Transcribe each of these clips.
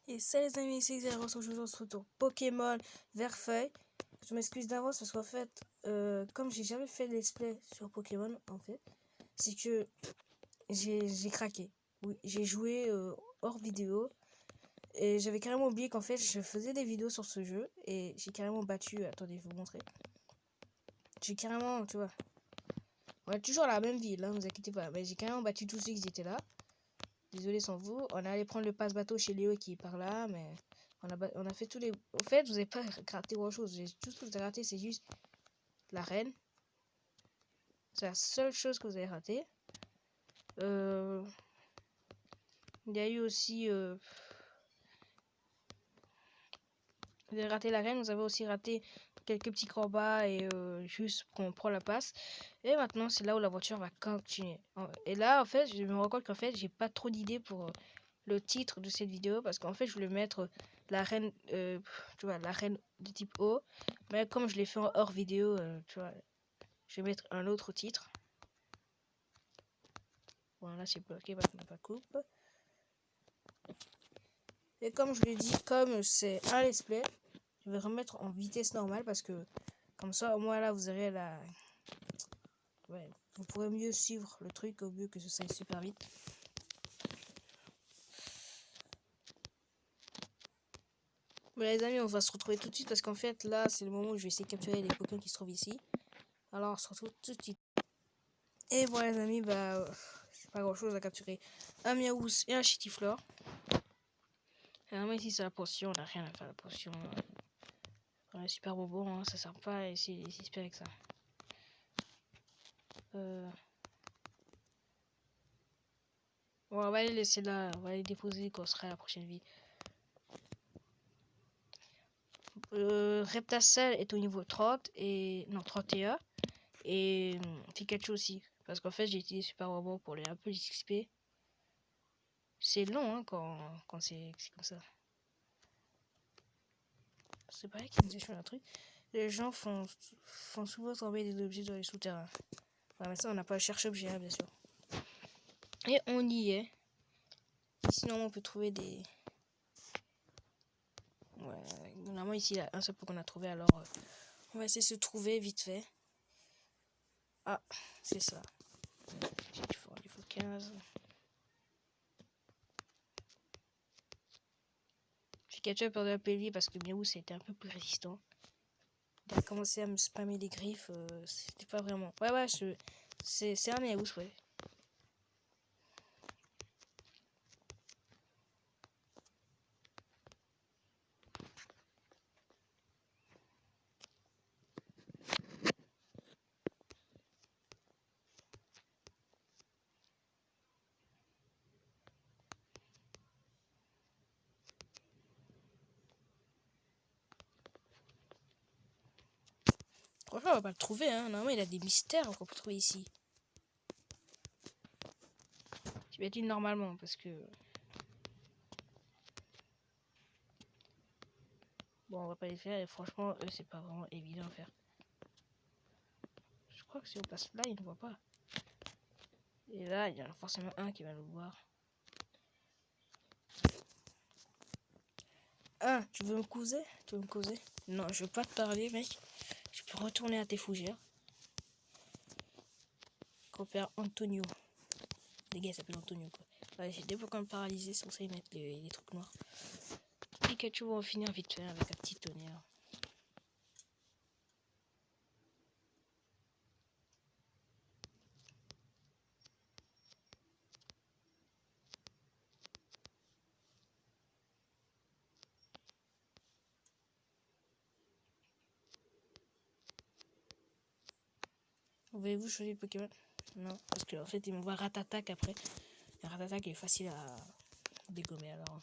Et ça les amis, c'est Xavier, aujourd'hui on se retrouve Pokémon Vert-Feuille. Je m'excuse d'avance parce qu'en fait, comme j'ai jamais fait de let's play sur Pokémon, en fait, c'est que j'ai craqué. Oui, j'ai joué hors vidéo et j'avais carrément oublié qu'en fait je faisais des vidéos sur ce jeu et j'ai carrément battu. Attendez, je vais vous montrer. J'ai carrément, tu vois, on a toujours la même ville, hein, vous inquiétez pas, mais j'ai carrément battu tous ceux qui étaient là. Désolé sans vous. On est allé prendre le passe-bateau chez Léo qui est par là, mais on a fait tous les... Au fait, vous n'avez pas raté grand-chose. Tout ce que vous avez raté, c'est juste la reine. C'est la seule chose que vous avez raté. Il y a eu aussi... Vous avez raté la reine, vous avez aussi raté quelques petits combats et juste qu'on prend la passe. Et maintenant, c'est là où la voiture va continuer. Et là, en fait, je me rends compte qu'en fait, j'ai pas trop d'idées pour le titre de cette vidéo parce qu'en fait, je voulais mettre la reine, tu vois, la reine de type O. Mais comme je l'ai fait en hors vidéo, tu vois, je vais mettre un autre titre. Voilà, c'est bloqué parce qu'on n'a pas coupe. Et comme je l'ai dit, comme c'est un let's play, je vais remettre en vitesse normale parce que comme ça, au moins là, vous aurez la... Ouais, vous pourrez mieux suivre le truc au mieux que ce soit super vite. Mais les amis, on va se retrouver tout de suite parce qu'en fait, là, c'est le moment où je vais essayer de capturer les Pokémon qui se trouvent ici. Alors, on se retrouve tout de suite. Et voilà, les amis, bah, c'est pas grand chose à capturer. Un Miaous et un Chitiflore. Vraiment, ici, c'est la potion. On n'a rien à faire, la potion. Ouais, super bobo, hein, ça sert pas à essayer d'espérer avec ça. Bon, on va les laisser là, on va les déposer quand on sera à la prochaine vie. Reptacel est au niveau 30 et... Non, 31. Et Pikachu aussi. Parce qu'en fait, j'ai utilisé Super Robot pour les un peu d'XP. C'est long hein, quand c'est comme ça. C'est pareil qu'ils nous échangent un truc. Les gens font souvent tomber des objets dans les souterrains. Ouais, mais ça, on n'a pas à chercher objet, hein, bien sûr. Et on y est. Sinon, on peut trouver des... Ouais, normalement, ici, il y a un seul peu qu'on a trouvé, alors on va essayer de se trouver vite fait. Ah, c'est ça. Il faut 15. Pikachu a perdu un PV parce que Miaou c'était un peu plus résistant. Il a commencé à me spammer des griffes, c'était pas vraiment... Ouais, c'est un Miaou, ouais. Franchement, on va pas le trouver, hein. Normalement, il a des mystères qu'on peut trouver ici. Je vais dire normalement, parce que... Bon, on va pas les faire, et franchement, eux, c'est pas vraiment évident à faire. Je crois que si on passe là, il ne voit pas. Et là, il y en a forcément un qui va le voir. Ah, tu veux me causer? Non, je veux pas te parler, mec. Je peux retourner à tes fougères. Compère Antonio. Les gars, il s'appelle Antonio, quoi. Ouais, j'ai des Pokémon paralysés, c'est pour ça qu'ils mettent les trucs noirs. Pikachu va en finir vite fait avec un petit tonnerre. Voulez-vous choisir le Pokémon? Non, parce qu'en fait, il m'envoie Ratatak après. Et Ratatak est facile à dégommer alors.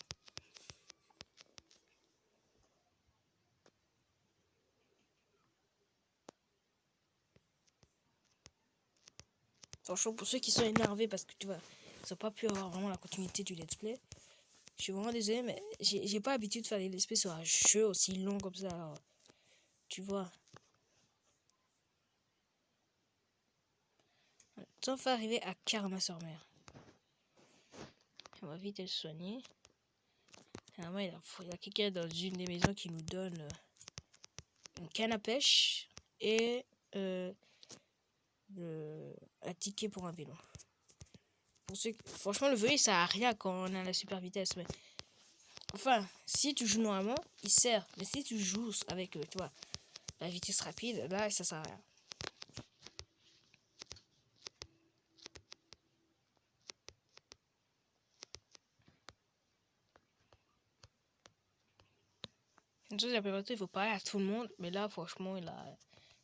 Franchement, pour ceux qui sont énervés parce que tu vois, ils n'ont pas pu avoir vraiment la continuité du let's play, je suis vraiment désolé, mais j'ai pas l'habitude de faire des let's play sur un jeu aussi long comme ça. Alors, tu vois. On va arriver à Karma sur mer. On va vite le soigner. Normalement, il y a quelqu'un dans une des maisons qui nous donne une canne à pêche et un ticket pour un vélo. Franchement, le vélo, ça a rien quand on a la super vitesse. Mais... Enfin, si tu joues normalement, il sert. Mais si tu joues avec, tu vois, la vitesse rapide, là, ça sert à rien. Une chose, la plupart il faut parler à tout le monde. Mais là, franchement,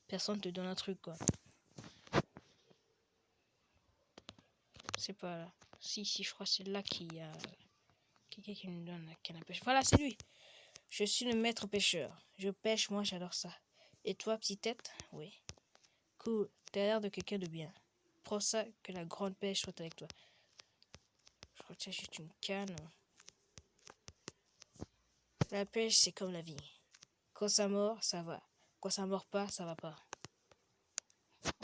personne te donne un truc, quoi. C'est pas là. Si, je crois que c'est là qu'il y a quelqu'un qui nous donne la canne à pêche. Voilà, c'est lui. Je suis le maître pêcheur. Je pêche, moi, j'adore ça. Et toi, petite tête? Oui. Cool. T'as l'air de quelqu'un de bien. Prends ça, que la grande pêche soit avec toi. Je retiens juste une canne. La pêche, c'est comme la vie. Quand ça mord, ça va. Quand ça mord pas, ça va pas.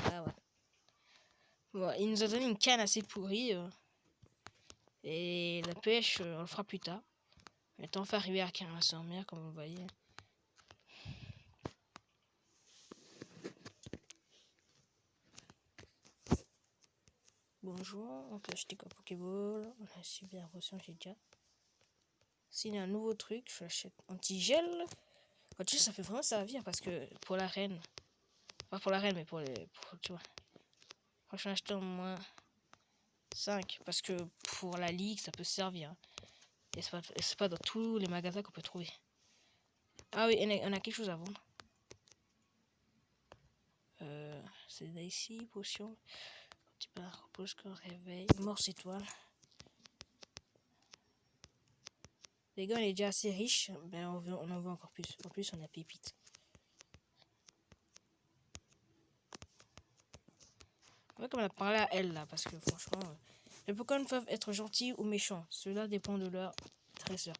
Ah ouais. Bon, il nous a donné une canne assez pourrie. Et la pêche, on le fera plus tard. Le temps fait arriver à Carmen-sur-Mer, comme vous le voyez. Bonjour, on peut acheter quoi Pokéball. On a super potion, j'ai déjà. S'il y a un nouveau truc, je l'achète. Anti-gel. Anti-gel, ça fait vraiment servir parce que pour la reine. Pas pour la reine, mais pour les. Tu vois. Franchement, acheter au moins 5. Parce que pour la ligue, ça peut servir. Et c'est pas dans tous les magasins qu'on peut trouver. Ah oui, on a quelque chose à vendre. C'est ici, potion. Petit peu repose corps, réveil. Morse étoile. Les gars, on est déjà assez riche. Ben, on en veut encore plus. En plus, on a pépite. On va comme on a parlé à elle là, parce que franchement, les Pokémon peuvent être gentils ou méchants. Cela dépend de leur dresseur.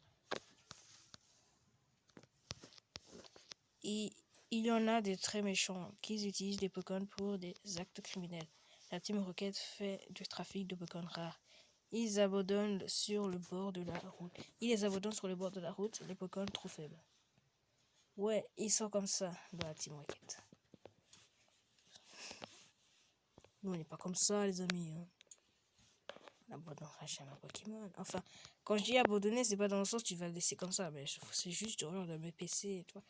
Il y en a des très méchants qui utilisent les Pokémon pour des actes criminels. La Team Rocket fait du trafic de Pokémon rares. Ils les abandonnent sur le bord de la route. Les Pokémon trop faibles. Ouais, ils sont comme ça dans la Team Rocket. Nous, on n'est pas comme ça, les amis. Hein. On n'abandonnera jamais un Pokémon. Enfin, quand je dis abandonner, c'est pas dans le sens que tu vas le laisser comme ça. Mais c'est juste genre de mes PC et toi.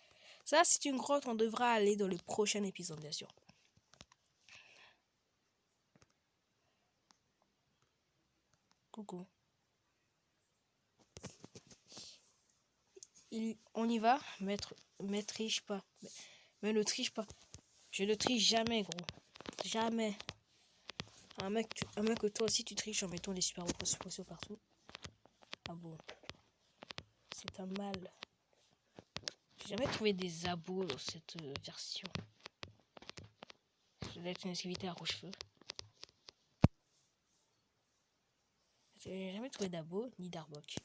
Ça, c'est une grotte. On devra aller dans le prochain épisode, bien sûr. Coucou. On y va. Maître triche pas. Mais ne triche pas. Je ne triche jamais, gros. Jamais. Un mec que toi aussi tu triches en mettant des super potions partout. Ah bon. C'est un mal. J'ai jamais trouvé des abos dans cette version. Ça doit être une activité à rouge-feu. J'ai jamais trouvé d'abo ni d'arbok.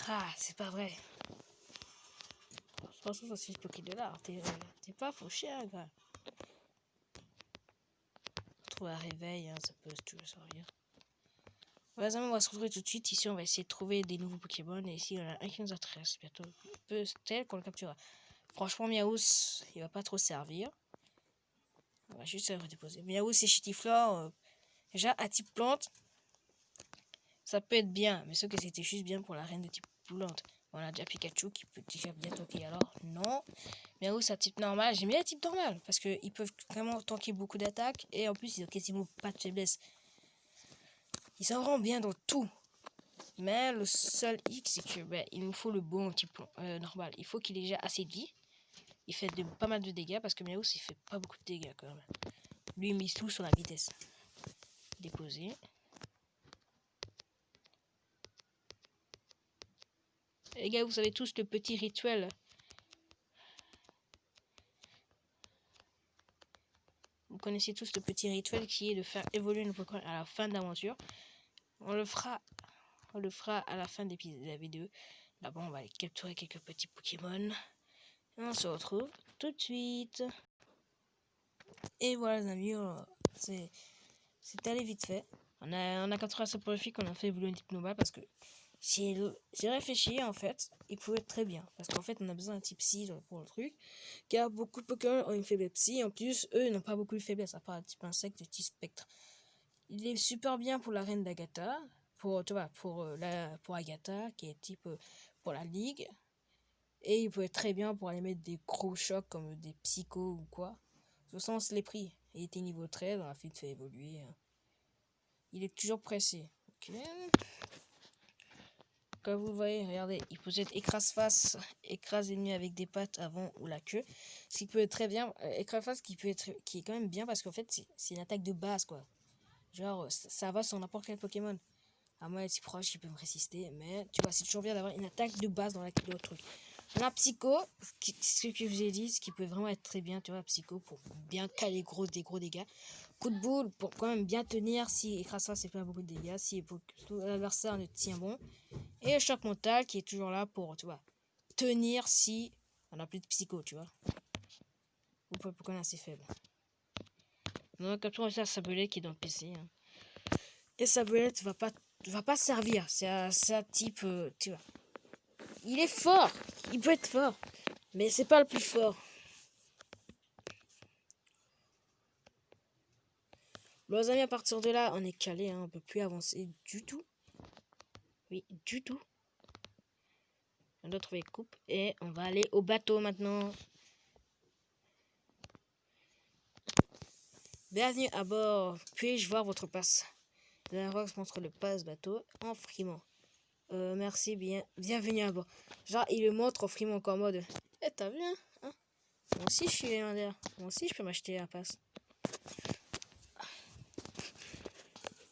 Ah, c'est pas vrai. Franchement, ça c'est stocké de l'art. T'es pas fauché, hein, gars. Trouver un réveil, hein, ça peut toujours servir. Ouais, on va se retrouver tout de suite. Ici, on va essayer de trouver des nouveaux Pokémon. Et ici, on a un qui nous intéresse bientôt. Peut-être qu'on le capturera. Franchement, Miaous, il va pas trop servir. On va juste le redéposer. Miaous et Chitiflore, déjà, à type plante, ça peut être bien. Mais ce que c'était juste bien pour la reine de type plante. On a déjà Pikachu qui peut déjà bien tanker. Alors, non. Miaous à type normal. J'aime bien le type normal. Parce qu'ils peuvent vraiment tanker beaucoup d'attaques. Et en plus, ils ont quasiment pas de faiblesse. Ils s'en rendent bien dans tout. Mais le seul hic, c'est que il nous faut le bon type normal. Il faut qu'il ait déjà assez de vie. Il fait pas mal de dégâts parce que Miaous il fait pas beaucoup de dégâts quand même. Lui il mise tout sur la vitesse. Déposer. Les gars, vous savez tous le petit rituel. Vous connaissez tous le petit rituel qui est de faire évoluer nos Pokémon à la fin de l'aventure. On le fera à la fin de la vidéo. D'abord, on va aller capturer quelques petits Pokémon. Et on se retrouve tout de suite. Et voilà les amis, c'est allé vite fait. On a capturé ce profil qu'on a fait évoluer un type normal parce que j'ai réfléchi en fait, il pouvait être très bien. Parce qu'en fait on a besoin d'un type psy pour le truc. Car beaucoup de Pokémon ont une faiblesse psy. En plus, eux n'ont pas beaucoup de faiblesse à part un type insecte et type spectre. Il est super bien pour la reine d'Agatha. Pour, tu vois, pour Agatha qui est type pour la ligue. Et il peut être très bien pour aller mettre des gros chocs comme des psychos ou quoi. De toute façon, on se l'est pris. Il était niveau 13, on a fait évoluer. Il est toujours pressé. Ok. Comme vous le voyez, regardez, il possède écrase-face, écrase ennemi avec des pattes avant ou la queue. Ce qui peut être très bien. Écrase-face qui est quand même bien parce qu'en fait, c'est une attaque de base quoi. Genre, ça va sur n'importe quel Pokémon. À moins d'être si proche, il peut me résister. Mais tu vois, c'est toujours bien d'avoir une attaque de base dans le truc. On a Psycho, ce que je vous ai dit, ce qui peut vraiment être très bien, tu vois, Psycho, pour bien caler des gros dégâts. Coup de boule, pour quand même bien tenir, si écrase ça, c'est pas beaucoup de dégâts, si l'adversaire ne tient bon. Et le choc mental, qui est toujours là pour, tu vois, tenir si on a plus de Psycho, tu vois. Ou pour qu'on est assez faible. Donc, comme ça, on a Sablette qui est dans le PC. Hein. Et Sablette va pas servir, c'est un type, tu vois. Il est fort, il peut être fort, mais c'est pas le plus fort. Bon, les amis, à partir de là, on est calé, hein, on peut plus avancer du tout. Oui, du tout. On doit trouver coupe et on va aller au bateau maintenant. Bienvenue à bord. Puis-je voir votre passe? Rox montre le passe bateau en frimant. Merci, bienvenue à bord. Genre, il le montre en frimant encore en mode. Eh, t'as vu, hein? Moi aussi, je suis légendaire. Moi aussi, je peux m'acheter la passe.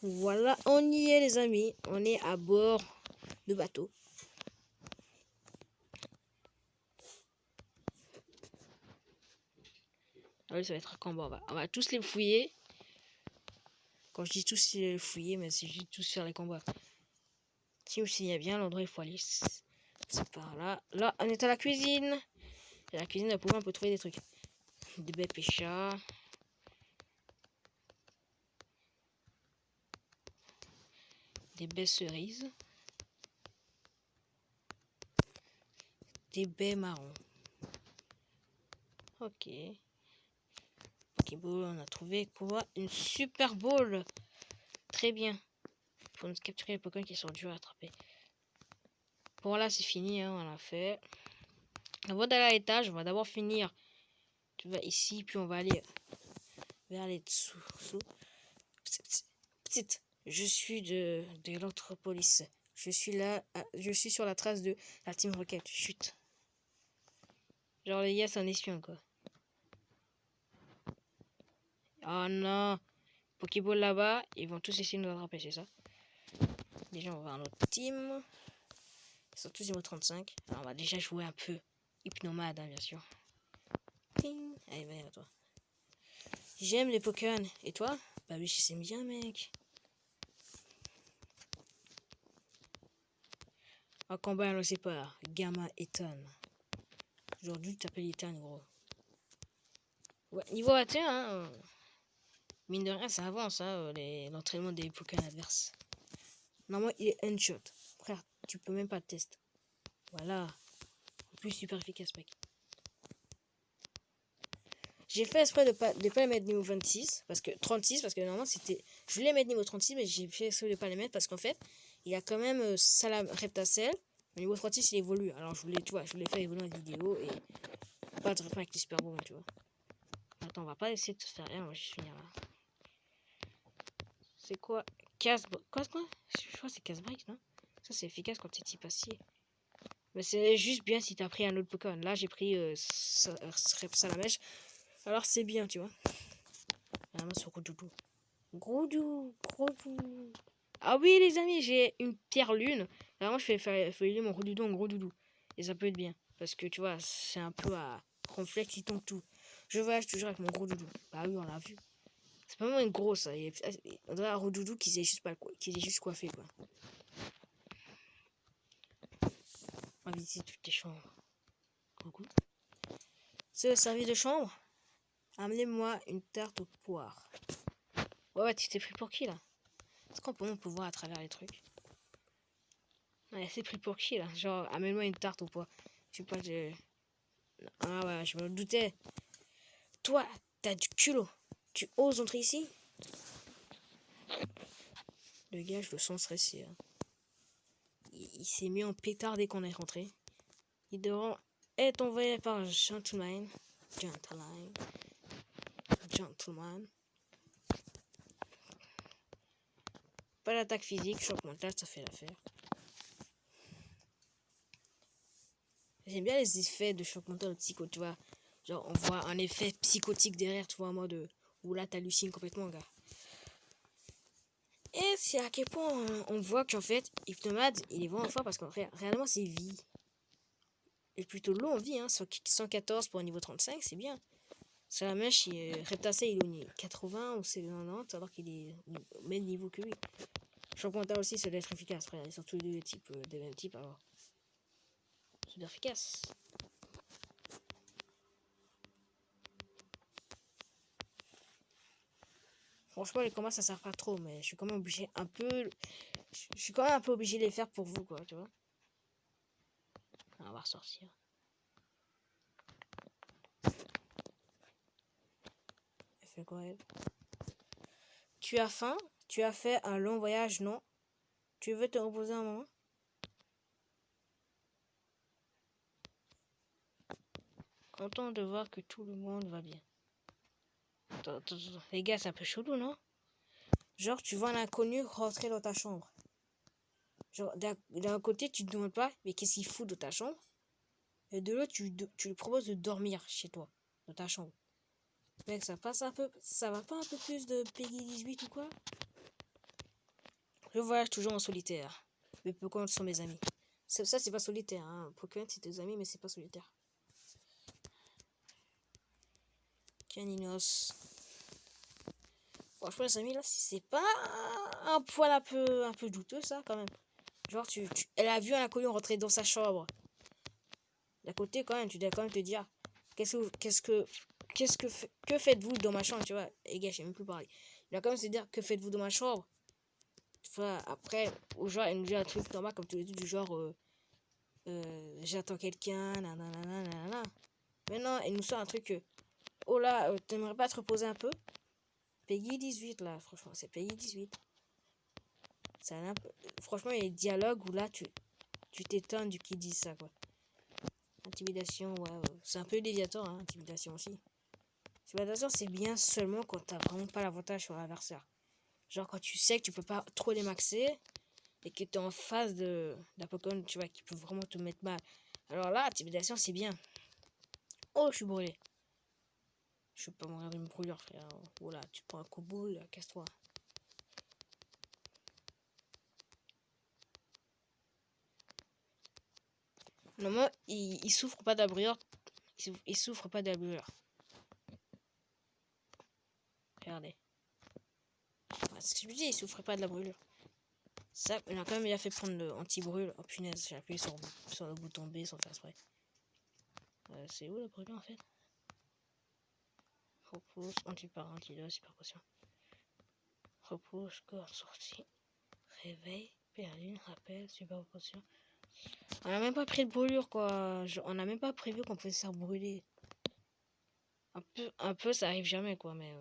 Voilà, on y est, les amis. On est à bord de bateau. Ah oui, ça va être un combat. On va tous les fouiller. Quand je dis tous les fouiller, mais c'est juste tous faire les combats. Si vous signez bien l'endroit, il faut aller. C'est par là. Là, on est à la cuisine. Et la cuisine, on peut trouver des trucs. Des baies péchas. Des baies cerises. Des baies marron. Ok. Pokéball, on a trouvé quoi? Une super ball. Très bien. Faut nous capturer les Pokémon qui sont durs à attraper. Bon, là, c'est fini. Hein, on l'a fait. Avant d'aller à l'étage, on va d'abord finir. Tu vas ici, puis on va aller vers les dessous. Petite. Je suis de l'autre police. Je suis là. Je suis sur la trace de la Team Rocket. Chut. Genre, les gars, c'est un espion, quoi. Oh non. Pokéball là-bas. Ils vont tous essayer de nous attraper, c'est ça. Déjà, on va voir notre team. Ils sont tous niveau 35. Alors, on va déjà jouer un peu. Hypnomade, hein, bien sûr. Ping. Allez, viens à toi. J'aime les Pokémon. Et toi? Bah oui, je sais bien, mec. Un combat, on le sépare. Gamma Ethan. Aujourd'hui, tu t'appelles Ethan, gros. Ouais, niveau 21, hein. Mine de rien, ça avance, hein, l'entraînement des Pokémon adverses. Normalement, il est one-shot. Frère, tu peux même pas tester. Voilà. En plus, super efficace, mec. J'ai fait exprès de pas les mettre niveau 26, parce que 36, parce que normalement c'était. Je voulais mettre niveau 36, mais j'ai fait exprès de pas les mettre parce qu'en fait, il y a quand même Salam Reptacel. Le niveau 36 il évolue. Alors je voulais, tu vois, je voulais faire évoluer la vidéo et pas de avec les super bons, tu vois. Attends, on va pas essayer de se faire rien, on va juste finir là. C'est quoi? Quoi? Je crois que c'est casse-brique, non? Ça c'est efficace quand c'est type acier. Mais c'est juste bien si t'as pris un autre Pokémon. Là j'ai pris Salamèche. Alors c'est bien, tu vois. Vraiment sur Gros Groudou. Ah oui, les amis, j'ai une pierre lune. Vraiment, je fais mon Gros en Gros Doudou. Et ça peut être bien. Parce que tu vois, c'est un peu à complexe, il tombe tout. Je voyage toujours avec mon Gros Doudou. Bah oui, on l'a vu. C'est pas vraiment une grosse. On dirait un Gros Doudou qui s'est juste coiffé, quoi. On va visiter toutes les chambres. Coucou. C'est le service de chambre. Amenez-moi une tarte aux poires. Ouais, tu t'es pris pour qui là? Est-ce qu'on peut voir à travers les trucs? Ouais, c'est pris pour qui là? Genre, amène-moi une tarte aux poires. Je sais pas, ah ouais, je me doutais. Toi, t'as du culot. Tu oses entrer ici? Le gars, je le sens stressé. Hein. Il s'est mis en pétard dès qu'on est rentré. Il devra être envoyé par gentleman. Gentleman. Gentleman. Pas d'attaque physique, choc mental, ça fait l'affaire. J'aime bien les effets de choc mental psycho, tu vois. Genre, on voit un effet psychotique derrière, tu vois, en mode où là, t'hallucines complètement, gars. Et c'est à quel point on voit qu'en fait, Hypnomade, il est vraiment fort parce qu'en réellement, c'est vie. Et plutôt long en vie, hein. 114 pour un niveau 35, c'est bien. Sur la mèche, Reptacé, il est au niveau 80 ou c'est 90, alors qu'il est au même niveau que lui. Choc mental aussi, ça doit être efficace, frère. Ils sont tous les deux des mêmes types, alors. C'est efficace. Franchement, les combats, ça sert pas trop, mais je suis quand même obligé un peu... Je suis quand même un peu obligé de les faire pour vous, quoi, tu vois. On va ressortir. Elle fait quoi, elle? Tu as faim? Tu as fait un long voyage, non? Tu veux te reposer un moment? Content de voir que tout le monde va bien. Attends. Les gars, c'est un peu chelou, non? Genre, tu vois un inconnu rentrer dans ta chambre. Genre, d'un côté, tu te demandes pas, mais qu'est-ce qu'il fout dans ta chambre? Et de l'autre, tu lui proposes de dormir chez toi, dans ta chambre. Mec, ça passe un peu... Ça va pas un peu plus de Peggy 18 ou quoi? Je voyage toujours en solitaire. Mais Pokémon sont mes amis. Ça, c'est pas solitaire, hein. Pokémon, c'est tes amis, mais c'est pas solitaire. Caninos. Franchement, les amis, là, c'est pas un poil un peu douteux, ça, quand même. Genre, elle a vu un inconnu rentrer dans sa chambre. D'à côté, quand même, tu dois quand même te dire, que faites-vous dans ma chambre, tu vois? Les gars, je sais même plus parler. Il va quand même se dire, que faites-vous dans ma chambre? Tu vois, après, au genre, elle nous dit un truc normal, comme tous les deux, du genre, j'attends quelqu'un, nanana. Maintenant, elle nous sort un truc, oh là, t'aimerais pas te reposer un peu? Peggy 18, là, franchement, c'est Peggy 18. Franchement, il y a des dialogues où là, tu t'étonnes du qui dit ça, quoi. Intimidation, ouais, c'est un peu déviateur, hein, intimidation aussi. Intimidation, c'est bien seulement quand t'as vraiment pas l'avantage sur l'adversaire. Genre quand tu sais que tu peux pas trop les maxer et que t'es en face d'un Pokémon, tu vois, qui peut vraiment te mettre mal. Alors là, intimidation, c'est bien. Oh, je suis brûlé. Je peux pas mourir d'une brûlure, frère. Voilà, tu prends un coup de boule, casse-toi. Normalement, il souffre pas de la brûlure. Il souffre pas de la brûlure. Regardez. C'est ce que je me dis, il souffrait pas de la brûlure. Ça, il a quand même bien fait prendre le anti-brûle. Oh punaise, j'ai appuyé sur le bouton B sans faire exprès. C'est où la brûlure en fait? Repousse, antidote, super potion. Repousse, corps sorti. Réveil, perdu, rappel, super potion. On a même pas pris de brûlure quoi. On a même pas prévu qu'on pouvait se faire brûler. Un peu, ça arrive jamais quoi, mais.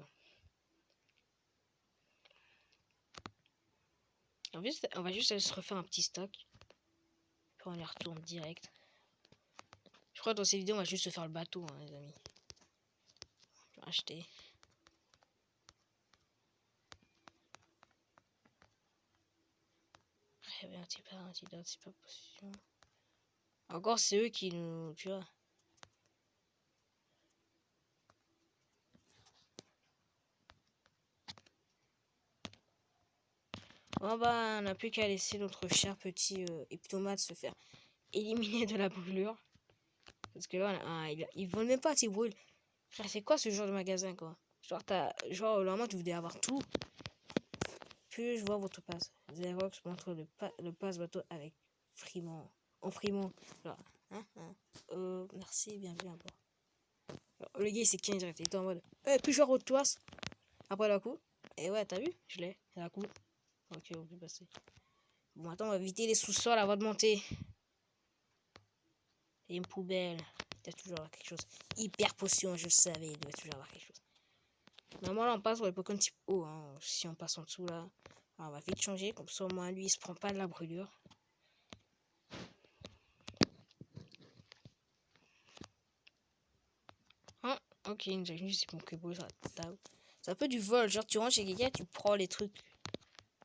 On va juste aller se refaire un petit stock. Puis on y retourne direct. Je crois que dans ces vidéos, on va juste se faire le bateau, hein, les amis. Je vais acheter. Réveil, antidote, super potion. Encore, c'est eux qui nous. Tu vois. Bon bah, on n'a plus qu'à laisser notre cher petit Hypnomate se faire éliminer de la brûlure. Parce que là, ils veulent même pas, ils brûlent. Frère, c'est quoi ce genre de magasin, quoi? Genre, normalement, tu voulais avoir tout. Puis, je vois votre passe. Xerox montre le passe bateau avec Fremont. En Fremont. Genre, merci, bienvenue à bord. Alors, le gars il s'est quitté direct. Il était en mode puis je toi. Après la coup. Et ouais, t'as vu? Je l'ai. Et la coup. Ok, on peut passer. Bon, attends, on va éviter les sous-sols avant de monter. Et une poubelle. Il doit toujours avoir quelque chose. Hyper potion, je savais. Il doit toujours avoir quelque chose. Normalement, là, on passe sur les Pokémon type eau. Hein. Si on passe en dessous, là, on va vite changer. Comme ça, au moins, lui, il se prend pas de la brûlure. Hein? Ok, une juste Pokéball sur la table. C'est un peu du vol. Genre, tu rentres chez quelqu'un, tu prends les trucs.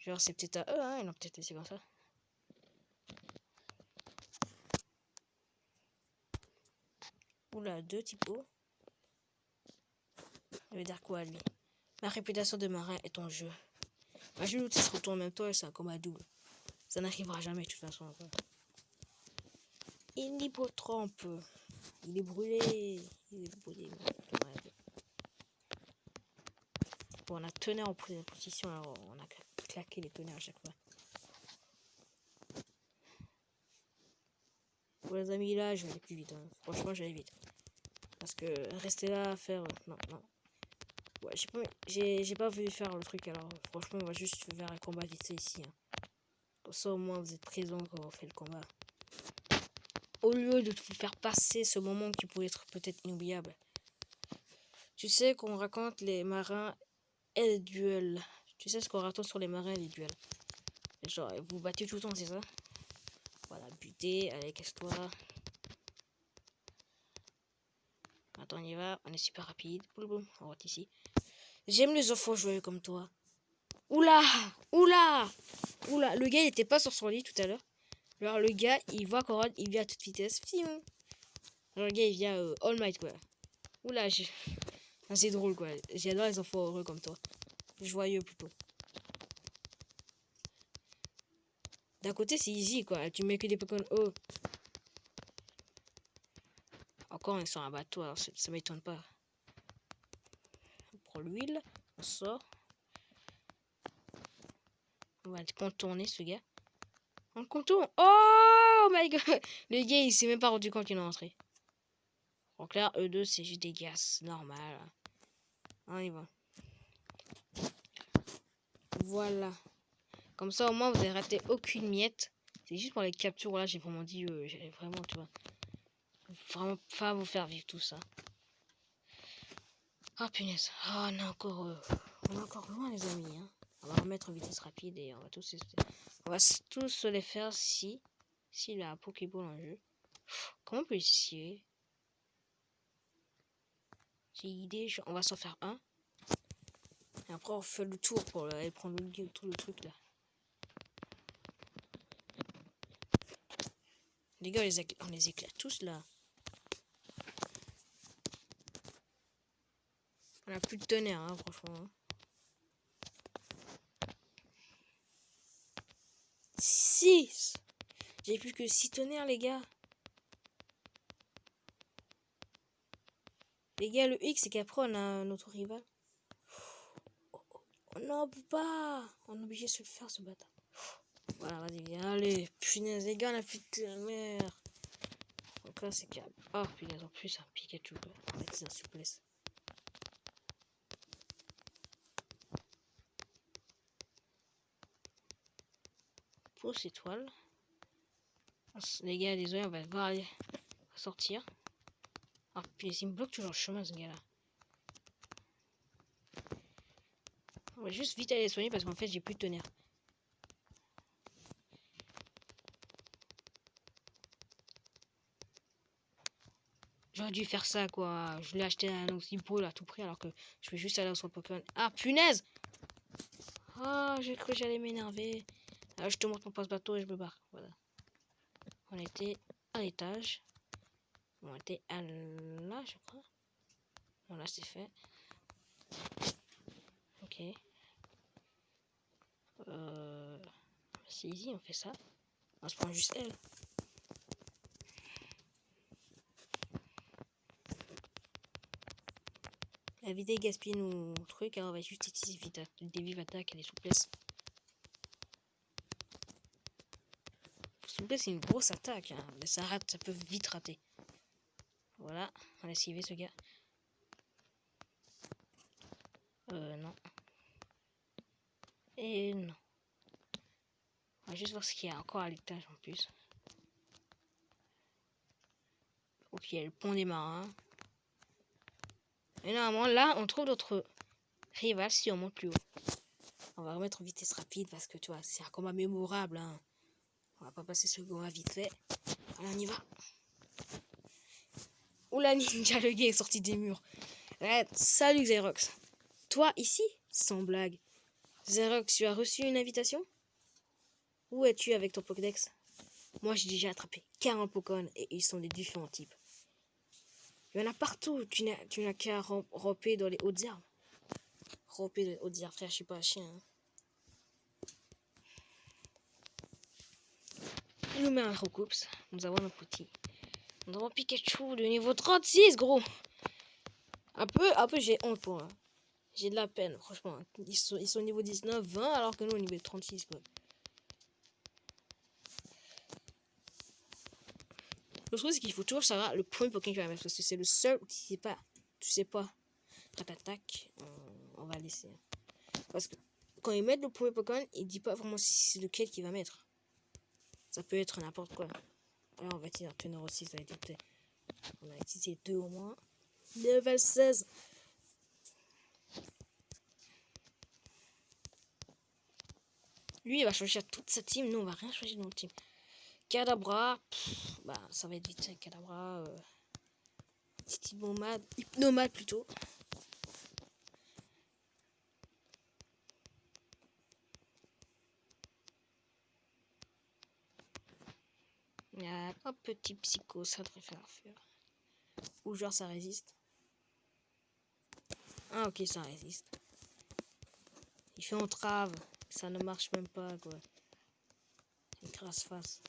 Genre, c'est peut-être à eux, hein. Ils l'ont peut-être laissé comme ça. Oula, 2 types eau. Ça veut dire quoi, lui? Ma réputation de marin est en jeu. Imagine l'outil se retourne en même temps et c'est un combat double. Ça n'arrivera jamais de toute façon. Quoi. Il trempe. Il est brûlé. Il est brûlé. Bon, on a tonnerre en position, alors on a claqué les tonnerres à chaque fois. Pour les amis, là, je vais aller plus vite. Hein. Franchement, je vais aller vite. Parce que rester là à faire... non, non. Ouais, j'ai pas voulu faire le truc, alors franchement, on va juste faire un combat vite ici. Hein. Pour ça, au moins, vous êtes présents quand on fait le combat. Au lieu de vous faire passer ce moment qui pourrait être peut-être inoubliable. Tu sais qu'on raconte les marins et les duels. Tu sais ce qu'on raconte sur les marins et les duels. Genre, vous battez tout le temps, c'est ça? Voilà, buter, allez, casse-toi. Attends, on y va, on est super rapide. Boum, boum, on rentre ici. J'aime les enfants joyeux comme toi. Oula! Oula! Oula! Le gars, il était pas sur son lit tout à l'heure. Alors, le gars, il voit Coral, il vient à toute vitesse. Alors, le gars, il vient All Might, quoi. Oula, c'est drôle, quoi. J'adore les enfants heureux comme toi. Joyeux, plutôt. D'un côté, c'est easy, quoi. Tu mets que des Pokémon oh. Encore, ils sont un bateau, alors ça m'étonne pas. On prend l'huile, on sort. On va le contourner, ce gars. On le contourne. Oh my god! Le gars, il s'est même pas rendu compte qu'il est entré. En clair, E2, c'est juste des gaz. Normal. On y va. Voilà. Comme ça, au moins, vous avez raté aucune miette. C'est juste pour les captures, là, j'ai vraiment dit... j'allais vraiment, tu vois... Vraiment pas vous faire vivre tout ça. Oh punaise. Oh, on est encore loin, les amis. Hein. On va remettre en vitesse rapide et on va tous les faire si... S'il a un Pokéball en jeu. Comment on peut essayer? J'ai idée, on va s'en faire un. Et après on fait le tour pour aller prendre tout le truc là. Les gars, on les éclate tous là. On a plus de tonnerre, hein, franchement. 6. J'ai plus que 6 tonnerres, les gars. Les gars, le X, c'est qu'après on a notre rival. Oh non, on peut pas. On est obligé de se le faire, ce bâtard. Voilà, vas-y, viens. Allez, punaise, les gars, on a plus de tonnerre. Donc là, c'est calme. Oh, punaise, en plus, un Pikachu, quoi. On va mettre sa souplesse. Pouce étoile. Les gars, désolé, on va voir sortir. Ah, puis il me bloque toujours le chemin, ce gars-là. On va juste vite aller soigner parce qu'en fait, j'ai plus de tonnerre. J'aurais dû faire ça, quoi. Je l'ai acheté à un Oxypole à tout prix alors que je vais juste aller sur le Pokémon. Ah, punaise! Ah, j'ai cru que j'allais m'énerver. Alors, je te montre mon passe-bateau et je me barre. Voilà. On était à l'étage. On était à là, je crois. Bon, là, c'est fait. Ok. C'est easy, on fait ça. On se prend juste elle. Éviter de gaspiller nos trucs, alors on va juste utiliser des vives attaques et des souplesses. Souplesse, c'est une grosse attaque, hein, mais ça rate, ça peut vite rater. Voilà, on a esquivé ce gars. Et non. On va juste voir ce qu'il y a encore à l'étage en plus. Ok, il y a le pont des marins. Et normalement, là, on trouve d'autres rivales si on monte plus haut. On va remettre en vitesse rapide parce que tu vois, c'est un combat mémorable. Hein. On va pas passer ce combat vite fait. Allez, on y va. Oula, ninja, le gars est sorti des murs. Arrête. Salut Xerox. Toi, ici? Sans blague. Xerox, tu as reçu une invitation? Où es-tu avec ton Pokédex? Moi, j'ai déjà attrapé 40 Pokémon et ils sont des différents types. Il y en a partout. Tu n'as qu'à ramper dans les hautes herbes. Ramper dans les hautes herbes, frère, je suis pas un chien. Hein. Il nous met un recoups. Nous avons nos petits. Nous avons Pikachu de niveau 36, gros. Un peu j'ai honte pour eux. J'ai de la peine, franchement. Ils sont au niveau 19, 20, alors que nous, au niveau 36, quoi. Le truc, c'est qu'il faut toujours savoir le premier Pokémon que tu vas mettre. Parce que c'est le seul où tu sais pas. Tac, tac, tac. On va laisser. Parce que quand ils mettent le premier Pokémon, il dit pas vraiment si c'est lequel qu'il va mettre. Ça peut être n'importe quoi. Alors, on va utiliser un teneur aussi, ça a été. On a utilisé 2 au moins. Level 16. Lui, il va choisir toute sa team. Nous, on va rien choisir dans notre team. Kadabra. Bah, ça va être vite. Kadabra. Petit nomade. Hypnomade plutôt. Un petit psycho, ça devrait faire l'affaire. Ou genre ça résiste. Ah ok, ça résiste. Il fait entrave. Ça ne marche même pas quoi. Une crasse face.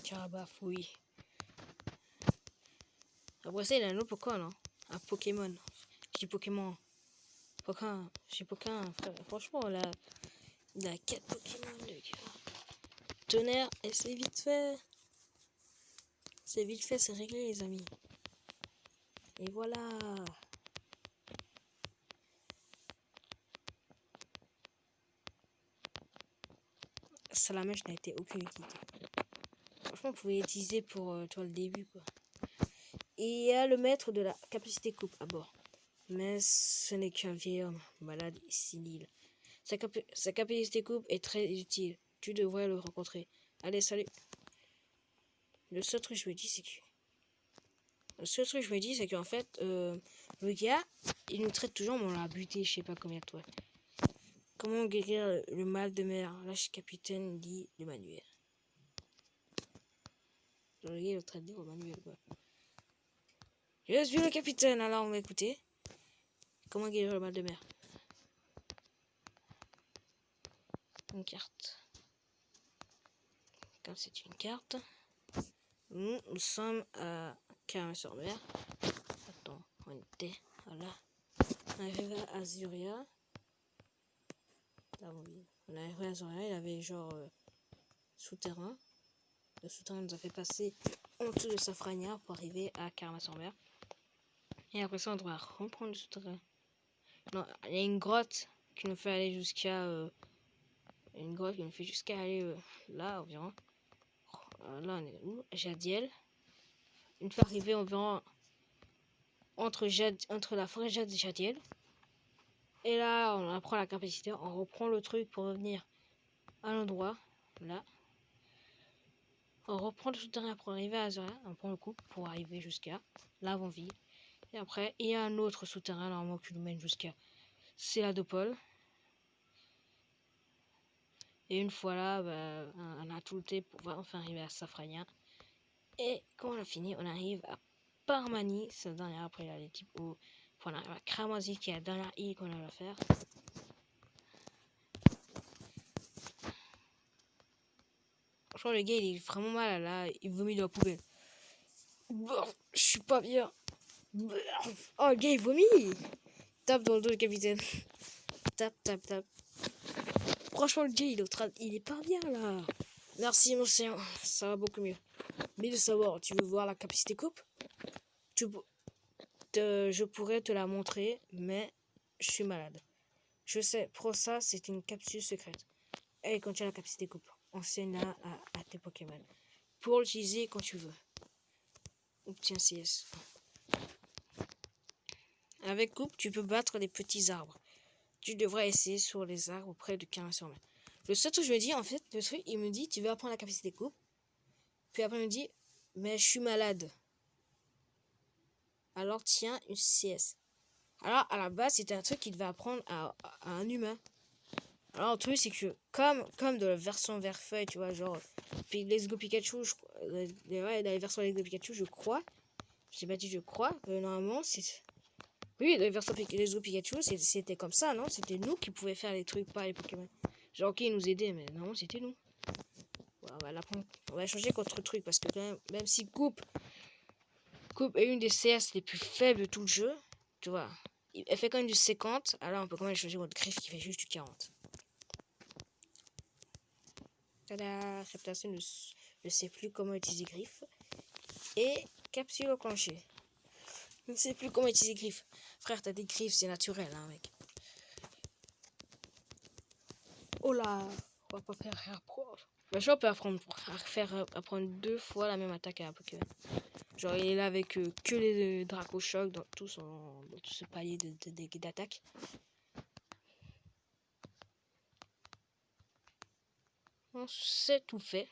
Carabaf, oui. Après ça, il a un autre Pokémon. Hein. Un Pokémon. Je dis Pokémon. Pokémon. J'ai Pokémon. Franchement, là, il a 4 Pokémon, le gars. Tonnerre, et c'est vite fait. C'est vite fait, c'est réglé, les amis. Et voilà. Salamèche n'a été aucune utilité. Franchement, vous pouvez l'utiliser pour toi, le début, quoi. Et il y a le maître de la capacité coupe à bord. Mais ce n'est qu'un vieil homme, malade et sénile. Sa capacité coupe est très utile. Tu devrais le rencontrer. Allez, salut. Le seul truc que je me dis, c'est qu'en fait, le gars, il nous traite toujours, mais on l'a buté, je sais pas combien de fois. Comment guérir le mal de mer? Lâche capitaine, dit le manuel. Genre, le gars, il le traite au manuel, quoi. Je suis le capitaine, alors on va écouter. Comment guérir le mal de mer? Une carte. Comme c'est une carte. Nous sommes à Carmes-sur-Mer. Attends, on était. Voilà. On arrive à Azuria. Là, on est arrivé à Azuria, il avait genre souterrain. Le souterrain nous a fait passer en dessous de Safrania pour arriver à Carmes-sur-Mer. Et après ça, on doit reprendre le souterrain. Non, il y a une grotte qui nous fait aller jusqu'à. Une grotte qui nous fait jusqu'à aller là environ. Là, on est où? Jadiel. Une fois arrivé environ entre la forêt Jade et Jadiel. Et là, on apprend la capacité, on reprend le truc pour revenir à l'endroit, là. On reprend le souterrain pour arriver à Azura, on prend le coup pour arriver jusqu'à l'avant-ville. Et après, il y a un autre souterrain, normalement, qui nous mène jusqu'à Céladopole. Et une fois là, bah, on a tout le temps pour enfin arriver à Safrania. Et quand on a fini, on arrive à Parmanie, c'est la dernière, après il y a les types où on arrive à Kramazi, qui est la dernière île qu'on a à faire. Franchement, le gars, il est vraiment mal là. Il vomit dans la poubelle. Je suis pas bien. Oh, le gars, il vomit. Tape dans le dos, le capitaine. Tape, tape, tape. Franchement, le gars, il est pas bien là. Merci, mon séant. Ça va beaucoup mieux. Mais de savoir, tu veux voir la capacité coupe? Je pourrais te la montrer, mais je suis malade. Je sais, pour ça, c'est une capsule secrète. Elle contient la capacité coupe. Enseigne-la à tes Pokémon. Pour l'utiliser quand tu veux. Obtiens CS. Avec coupe, tu peux battre des petits arbres. Tu devrais essayer sur les arbres près de 15 mètres. Le seul truc que je me dis, en fait, le truc, il me dit, tu veux apprendre la capacité coupe. Puis après, il me dit, mais je suis malade. Alors, tiens, une CS. Alors, à la base, c'était un truc qu'il devait apprendre à un humain. Alors, le truc, c'est que, comme de la version vert feuille, tu vois, genre, Let's Go Pikachu, ouais, dans les versions Let's Go Pikachu, je crois. J'ai pas dit je crois, normalement, c'est. Oui, dans les versions Let's Go Pikachu, c'était comme ça, non? C'était nous qui pouvions faire les trucs, pas les Pokémon. Genre, ok, ils nous aidaient, mais non, c'était nous. Ouais, on va changer contre truc, parce que quand même si Coupe est une des CS les plus faibles de tout le jeu, tu vois, elle fait quand même du 50, alors on peut quand même changer votre griffe qui fait juste du 40. Tada, réputation ne sais plus comment utiliser griffe. Et capsule enclenchée. Je ne sais plus comment utiliser griffe. Frère, t'as des griffes, c'est naturel, hein, mec. Oh là, on va pas faire réapprendre. Mais je peux apprendre 2 fois la même attaque à un Pokémon. Genre, il est là avec que les Draco Choc dans tout ce palier d'attaque. On sait tout fait.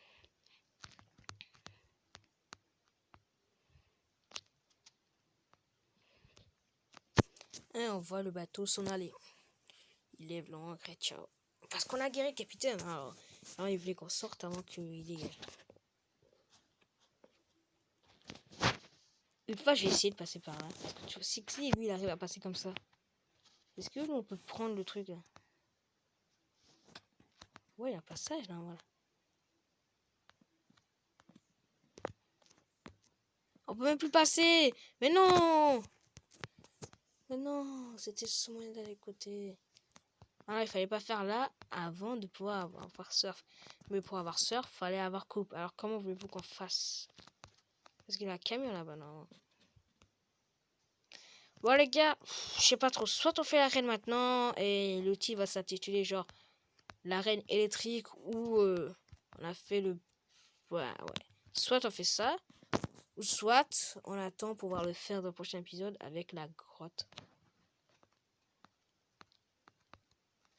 Et on voit le bateau s'en aller. Il lève l'ancre et ciao. Parce qu'on a guéri le capitaine. Alors il voulait qu'on sorte avant qu'il dégage. Une fois, je vais essayer de passer par là. Si lui, il arrive à passer comme ça. Est-ce que nous, on peut prendre le truc là? Ouais, il y a un passage là, voilà. On peut même plus passer. Mais non. Mais non, c'était ce moyen d'aller côté. Alors, il fallait pas faire là avant de pouvoir avoir surf. Mais pour avoir surf, fallait avoir coupe. Alors, comment voulez-vous qu'on fasse? Parce qu'il y a un camion là-bas, non? Bon, les gars, je sais pas trop. Soit on fait l'arène maintenant et l'outil va s'intituler genre l'arène électrique ou on a fait le. Ouais. Soit on fait ça. Ou soit on attend pour pouvoir le faire dans le prochain épisode avec la grotte.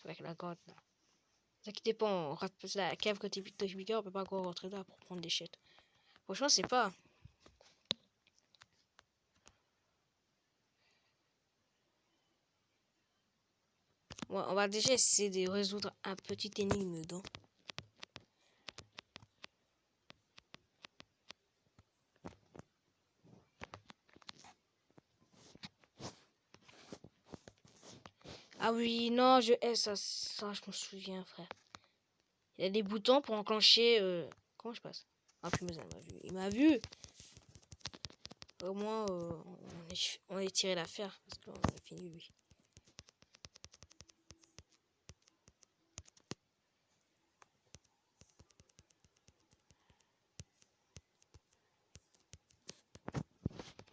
Avec la grotte là. Ne vous inquiétez pas, on rate la cave côté Pikachu, on peut pas encore rentrer là pour prendre des chètes. Franchement, c'est pas. Ouais, on va déjà essayer de résoudre un petit énigme dedans. Ah oui, non, je hais ça, je me souviens, frère. Il y a des boutons pour enclencher. Comment je passe? Ah, plus il m'a vu. Il m'a vu. Au moins, on est tiré l'affaire parce qu'on a fini lui.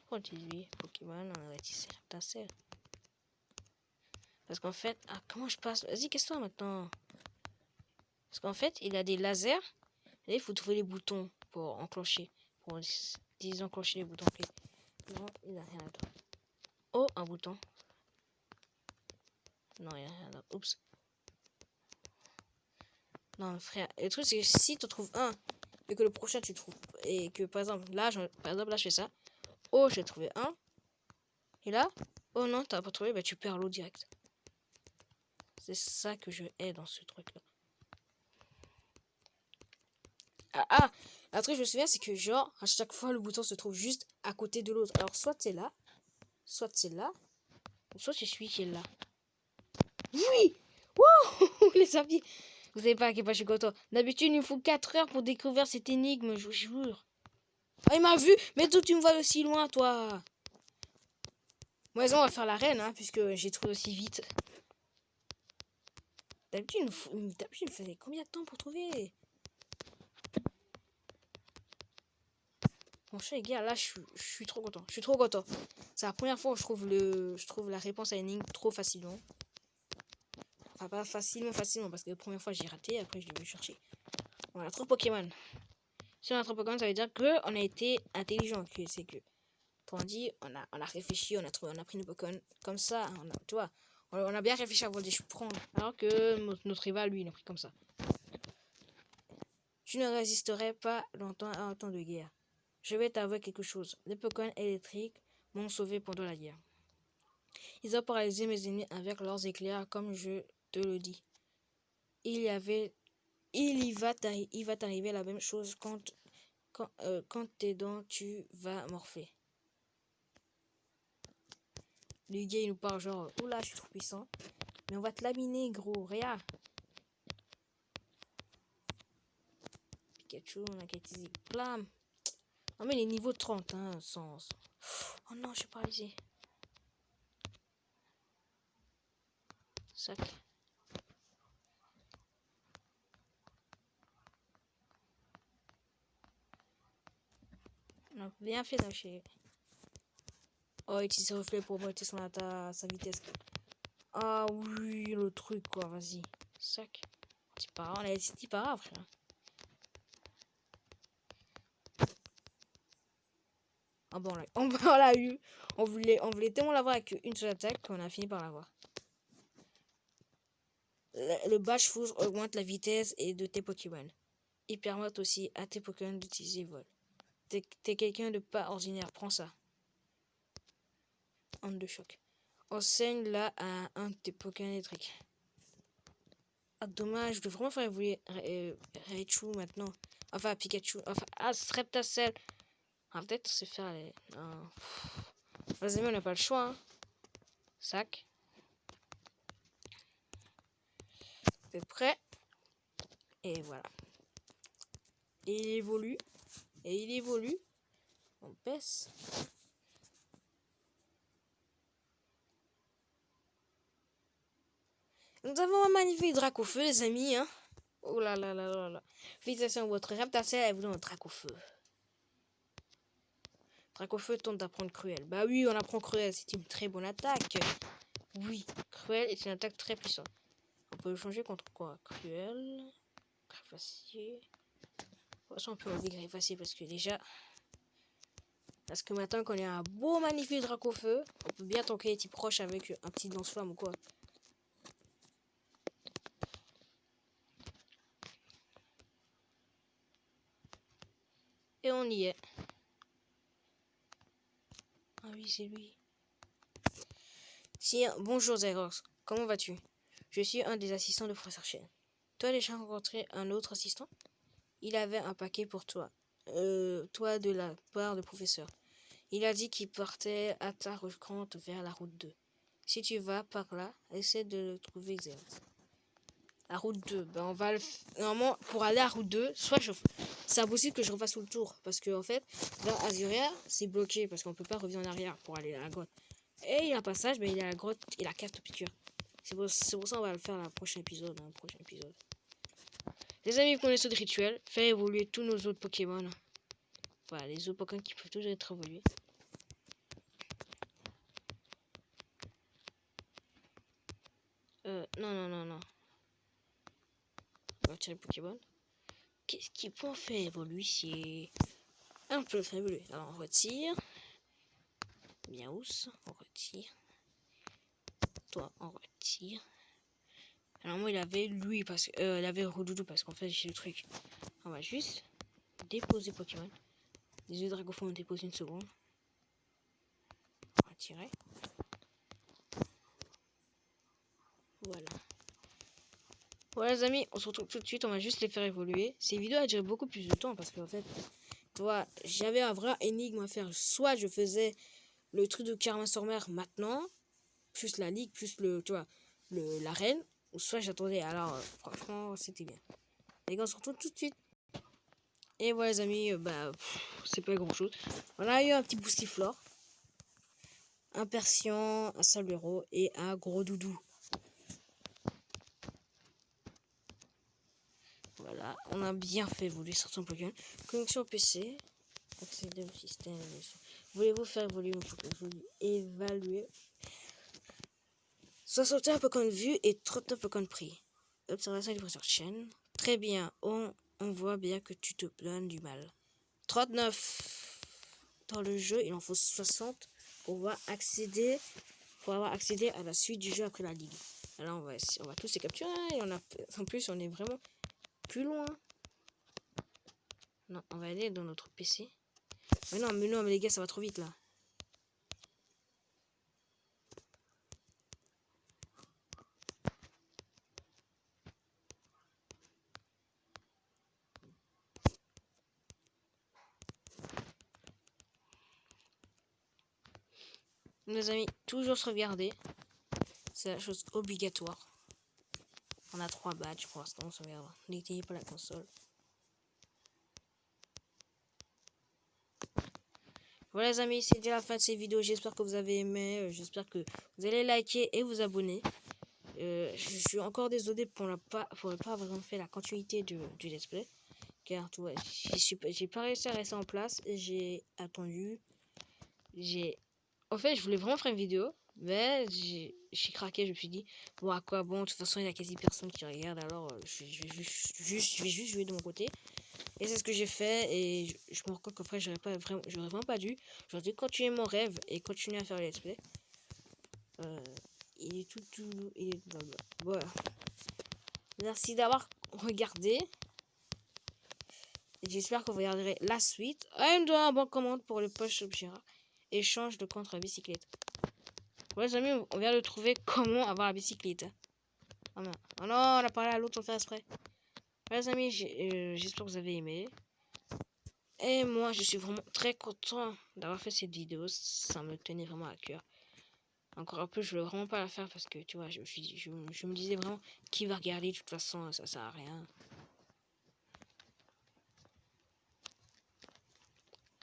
On utilise lui, Pokémon, on a tissé Reptincelle. Parce qu'en fait, ah, comment je passe? Vas-y, casse-toi maintenant. Parce qu'en fait, il a des lasers. Et il faut trouver les boutons pour enclencher. Pour désenclencher les boutons clés. Non, il n'a rien là-dedans. Oh, un bouton. Non, il n'y a rien là. Oups. Non, frère. Le truc, c'est que si tu trouves un et que le prochain tu trouves. Et que par exemple, là, je fais ça. Oh, j'ai trouvé un. Et là, oh non, t'as pas trouvé, bah tu perds l'eau direct. C'est ça que je hais dans ce truc-là. Un truc, je me souviens, c'est que genre, à chaque fois, le bouton se trouve juste à côté de l'autre. Alors, soit c'est là, soit c'est là, ou soit c'est celui qui est là. Oui! Wouh! Les amis, vous savez pas à quel point je suis content. D'habitude, il me faut 4 heures pour découvrir cette énigme, je vous jure. Ah, il m'a vu! Mais toi, tu me vois aussi loin, toi! Bon, on va faire la reine, hein, puisque j'ai trouvé aussi vite. D'habitude, il me faisait combien de temps pour trouver? Franchement, les gars, là, je suis trop content. Je suis trop content. C'est la première fois où je trouve la réponse à l'énigme trop facilement. Enfin, pas facilement, parce que la première fois, j'ai raté. Après, je l'ai chercher. On a 3 Pokémon. Si on a 3 Pokémon, ça veut dire qu'on a été intelligent. C'est que, on dit, on a réfléchi, on a pris nos Pokémon comme ça. Tu vois, on a bien réfléchi avant de les prendre. Alors que notre rival, lui, il a pris comme ça. Tu ne résisterais pas longtemps à un temps de guerre. Je vais t'avouer quelque chose. Les Pokémon électriques m'ont sauvé pendant la guerre. Ils ont paralysé mes ennemis avec leurs éclairs, comme je te le dis. Il va t'arriver la même chose quand tes dents tu vas morfler. Le gars il nous parle genre, oula, je suis trop puissant. Mais on va te laminer, gros, regarde. Pikachu, on a qu'à utiliser. Blam. Non mais les niveaux 30, hein, sans... Oh non, je suis paralysé. Sac. On a bien fait lâcher. Oh, il utilise ses reflets pour monter sa vitesse. Ah oui, le truc quoi, vas-y. Sac. C'est pas grave, on a dit pas grave, frère. Ah bon, on l'a eu. On voulait tellement l'avoir avec une seule attaque qu'on a fini par l'avoir. Le Bash Foudre augmente la vitesse et de tes Pokémon. Il permet aussi à tes Pokémon d'utiliser vol. T'es quelqu'un de pas ordinaire, prends ça. Onde de choc. Enseigne là à un de tes Pokémon électriques. Ah dommage, je dois vraiment faire évoluer Raichu maintenant. Enfin Pikachu. Enfin, Reptacel. Ah peut-être c'est faire les... Non. Les amis, on n'a pas le choix. Hein. Sac. T'es prêt? Et voilà. Et il évolue. Et il évolue. On baisse. Nous avons un magnifique Dracofeu, les amis. Hein. Oh là là là là là. Félicitations, votre Reptacel est venu un Dracofeu. Dracofeu tente d'apprendre Cruel. Bah oui, on apprend Cruel. C'est une très bonne attaque. Oui, Cruel est une attaque très puissante. On peut le changer contre quoi? Cruel. Greffacier. De toute façon, on peut enlever Greffacier parce que déjà... Parce que maintenant qu'on a un beau magnifique Dracofeu, on peut bien tanker les types proches avec un petit lance-flamme ou quoi. Et on y est. Ah oui, c'est lui. Si, bonjour Xerox, comment vas-tu? Je suis un des assistants de Professeur Chen. Tu as déjà rencontré un autre assistant? Il avait un paquet pour toi. Toi de la part de professeur. Il a dit qu'il partait à ta rencontre vers la route 2. Si tu vas par là, essaie de le trouver Xerox. La route 2, ben on va le... Normalement, pour aller à la route 2, soit c'est impossible que je refasse tout le tour. Parce que en fait, dans Azuria, c'est bloqué. Parce qu'on peut pas revenir en arrière pour aller à la grotte. Et il y a un passage, mais il y a la grotte et la cave de piqûre. C'est pour ça qu'on va le faire dans le prochain épisode. Les amis, vous connaissez le rituel. Faire évoluer tous nos autres Pokémon. Voilà, les autres Pokémon qui peuvent toujours être évolués. Non. On va tirer le Pokémon. Qu'est-ce qui peut faire évoluer si... Ah, on peut le faire évoluer. Alors, on retire. Miaous, on retire. Toi, on retire. Alors, moi, il avait lui, parce que... il avait Roudoudou, parce qu'en fait, j'ai le truc. On va juste déposer Pokémon. Les yeux Dragofond, on dépose une seconde. On va tirer. Voilà. Voilà les amis, on se retrouve tout de suite, on va juste les faire évoluer. Ces vidéos a duré beaucoup plus de temps parce qu'en fait, tu vois, j'avais un vrai énigme à faire. Soit je faisais le truc de Karma maintenant, plus la ligue, plus le, tu vois, l'arène, ou soit j'attendais. Alors franchement, c'était bien. Les gars, on se retrouve tout de suite. Et voilà les amis, c'est pas grand chose. On a eu un petit boostiflore, un Persian, un Salvero et un gros doudou. Voilà, on a bien fait évoluer certains Pokémon. Connexion PC. Accéder au système. Voulez-vous faire évoluer une évaluer 61 Pokémon vus et 39 Pokémon pris. Observation du professeur Chen. Très bien, on voit bien que tu te donnes du mal. 39 dans le jeu, il en faut 60 pour avoir accédé à la suite du jeu après la ligue. Alors on va tous les capturer et en plus on est vraiment plus loin. Non, on va aller dans notre PC. Mais non, mais les gars, ça va trop vite là. Les amis, toujours sauvegarder. C'est la chose obligatoire. On a 3 badges pour l'instant, on sauvegarde. N'éteignez pas la console. Voilà les amis, c'est déjà la fin de cette vidéo. J'espère que vous avez aimé. J'espère que vous allez liker et vous abonner. Je suis encore désolé pour ne pas avoir fait la continuité du let's play. Car tu vois, j'ai pas réussi à rester en place. J'ai attendu. En fait, je voulais vraiment faire une vidéo. Mais j'ai craqué. Je me suis dit, bon, à quoi bon? De toute façon, il y a quasi personne qui regarde. Alors, je vais juste jouer de mon côté. Et c'est ce que j'ai fait. Et je me rends compte qu'en fait, j'aurais vraiment pas dû. J'aurais dû continuer mon rêve et continuer à faire le let's play. Il est il est voilà. Merci d'avoir regardé. J'espère que vous regarderez la suite. Il me donne un bon commande pour le poche Subgira. Échange de contre bicyclette. Ouais, les amis, on vient de trouver comment avoir la bicyclette. Oh non, on a parlé à l'autre, on fait exprès. Ouais, les amis, j'espère que vous avez aimé. Et moi, je suis vraiment très content d'avoir fait cette vidéo. Ça me tenait vraiment à cœur. Encore un peu, je ne voulais vraiment pas la faire parce que, tu vois, je me disais vraiment, qui va regarder, de toute façon, ça sert à rien.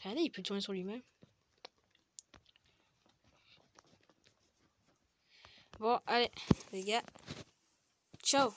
Regardez, il peut tourner sur lui-même. Bon, allez, les gars. Ciao.